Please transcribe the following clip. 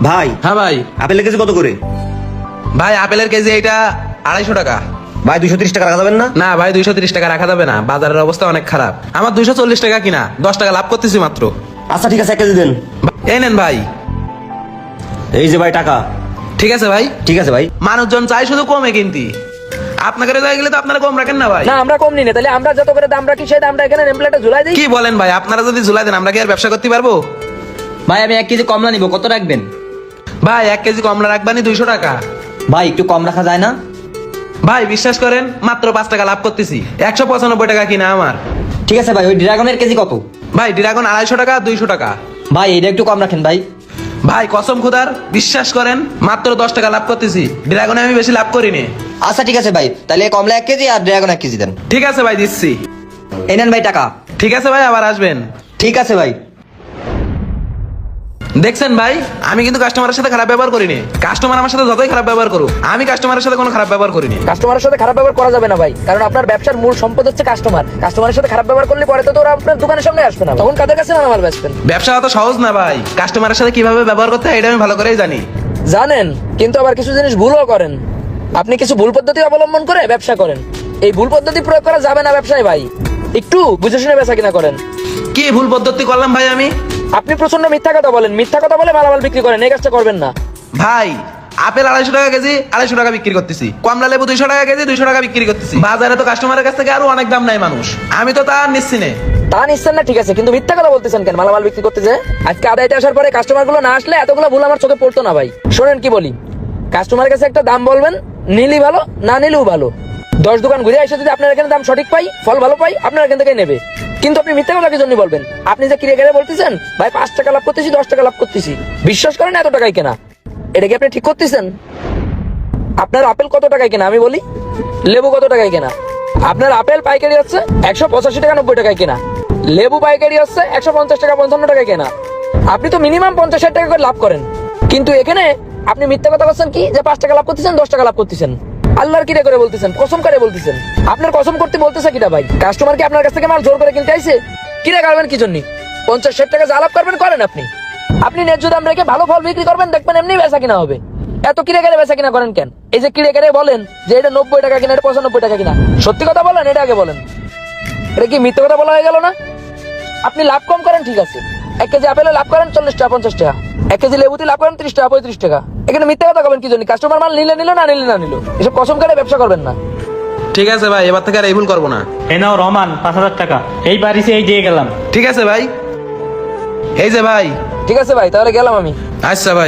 ভাই হ্যাঁ ভাই। আপেলের কেজি কত করে? ভাই আপেলের কেজি এটা 250 টাকা। ভাই 230 টাকা রাখা যাবেন না? না ভাই 230 টাকা রাখা যাবে না, বাজারের অবস্থা অনেক খারাপ। আমার 240 টাকা কিনা, 10 টাকা লাভ করতেছি মাত্র। আচ্ছা ঠিক আছে, 1 কেজি দেন। এই নেন ভাই। এই যে ভাই টাকা। ঠিক আছে ভাই। ঠিক আছে ভাই। মানুষজন চাই শুধু কমে কিনতি, আপনাদের যাই গেলে তো আপনারা কম রাখেন না ভাই। না আমরা কম নিই না, তাহলে আমরা যত করে দাম রাখি সেই দামটা এখানে নেমপ্লেটে ঝুলাই দিই। কি বলেন ভাই, আপনারা যদি ঝুলাই দেন আমরা কি আর ব্যবসা করতে পারবো? ভাই আমি 1 কেজি কমলা নিব, কত রাখবেন? ভাই 1 কেজি কমলা রাখবানি 200 টাকা। ভাই একটু কম রাখা যায় না? ভাই বিশ্বাস করেন মাত্র 5 টাকা লাভ করতেছি, 195 টাকা কিনা আমার। ঠিক আছে ভাই, ওই ড্রাগনের কেজি কত? ভাই ড্রাগন 250 টাকা 200 টাকা। ভাই এটা একটু কম রাখেন ভাই। ভাই কসম খোদার বিশ্বাস করেন মাত্র 10 টাকা লাভ করতেছি, ড্রাগনে আমি বেশি লাভ করিনি। আচ্ছা ঠিক আছে ভাই, তাহলে কমলা 1 কেজি আর ড্রাগন 1 কেজি দেন। ঠিক আছে ভাই দিচ্ছি। এই নেন ভাই টাকা। ঠিক আছে ভাই, আবার আসবেন। ঠিক আছে ভাই। দেখছেন ভাই, আমি কিন্তু কাস্টমারের সাথে খারাপ ব্যবহার করিনি। কাস্টমার আমার সাথে যতই খারাপ ব্যবহার করুক, আমি কাস্টমারের সাথে কোনো খারাপ ব্যবহার করিনি। কাস্টমারের সাথে খারাপ ব্যবহার করা যাবে না ভাই, কারণ আপনার ব্যবসার মূল সম্পদ হচ্ছে কাস্টমার। কাস্টমারের সাথে খারাপ ব্যবহার করলে পরে তো ওরা আপনার দোকানের সামনে আসবে না, তখন কাদের কাছে মালামাল বেচবেন? ব্যবসা অত সহজ না ভাই, কাস্টমারের সাথে কিভাবে ব্যবহার করতে হয় এটা আমি ভালো করেই জানি। জানেন, কিন্তু আবার কিছু জিনিস ভুলও করেন। আপনি কিছু ভুল পদ্ধতি অবলম্বন করে ব্যবসা করেন। এই ভুল পদ্ধতি প্রয়োগ করা যাবে না ব্যবসায় ভাই, একটু বুঝে শুনে বেচা কিনা করেন। কি ভুল পদ্ধতি করলাম ভাই আমি? আপনি প্রচন্ড মিথ্যা কথা বলেন, মিথ্যা কথা বলে মালামাল বিক্রি করেন, এই কাজটা করবেন না। ভাই আপেল 250 টাকা কেজি, 250 টাকা বিক্রি করতেছি। কমলা লেবু 200 টাকা কেজি, 200 টাকা বিক্রি করতেছি। বাজারে তো কাস্টমারের কাছ থেকে আরো অনেক দাম নাই মানুষ, আমি তো তা নিচ্ছি না। তা নিচ্ছেন না ঠিক আছে, কিন্তু মিথ্যা কথা বলতেছেন কেন মালামাল বিক্রি করতে যায়? আজকে আদায়তে আসার পরে কাস্টমার গুলো না আসলে এতগুলো ভুল আমার চোখে পড়তো না ভাই। শোনেন কি বলি, কাস্টমারের কাছে একটা দাম বলবেন, নিলি ভালো না নিলেও ভালো। 10 দোকান ঘুরে এসে যদি আপনার এখানে দাম সঠিক পাই, ফল ভালো পাই, আপনার এখান থেকে নেবে। কিন্তু আপনি মিথ্যা কথা কি জন্য বলবেন? আপনি যে কিনে গেলে বলতেছেন ভাই 5 টাকা লাভ করতেছি, 10 টাকা লাভ করতেছি, বিশ্বাস করেন এত টাকায় কেনা, এটা কি আপনি ঠিক করতেছেন? আপনার আপেল কত টাকায় কেনা আমি বলি, লেবু কত টাকায় কেনা? আপনার আপেল পাইকারি হচ্ছে 185 টাকা 90 টাকায় কেনা, লেবু পাইকারি হচ্ছে 150 টাকা 55 টাকায় কেনা। আপনি তো মিনিমাম 50-60 টাকা করে লাভ করেন, কিন্তু এখানে আপনি মিথ্যা কথা বলছেন কি যে 5 টাকা লাভ করতেছেন, 10 টাকা লাভ করতেছেন। আল্লাহর কিরে করে বলতেছেন, কসম করে বলতেছেন। আপনার কসম করতে বলতেছে কিটা ভাই? কাস্টমার কি আপনার কাছ থেকে মাল জোর করে কিনতে আইছে? কিরে করবেন কি জন্য? 50-60 টাকা যা লাভ করবেন করেন আপনি। আপনি ন্যায্য দাম রেখে ভালো ফল বিক্রি করবেন, দেখবেন এমনি বেচা কিনা হবে। এত কিরে গেলে বেচা কিনা করেন কেন? এই যে কিরে গেলে বলেন যে এটা 90 টাকা কিনা, এটা 95 টাকা কিনা, সত্যি কথা বলেন, এটা আগে বলেন। এটা কি মিথ্যা কথা বলা হয়ে গেল না? আপনি লাভ কম করেন ঠিক আছে, 1 কেজি আপেলে লাভ করেন 40 টাকা 50 টাকা, 1 কেজি লেবুতে লাভ করেন 30 টাকা 35 টাকা। এখানে মিথ্যা কথা বলেন কি জন্য? কাস্টমার মাল নিলে নিল, না নিলে না নিল, এসব কসম করে ব্যবসা করবেন না। ঠিক আছে ভাই, এবার থেকে আর এই ভুল করবো না। এ নাও রহমান 5000 টাকা, এই বাড়িতে এই দিয়ে গেলাম। ঠিক আছে ভাই, এই যে ভাই। ঠিক আছে ভাই, তাহলে গেলাম আমি। আচ্ছা ভাই।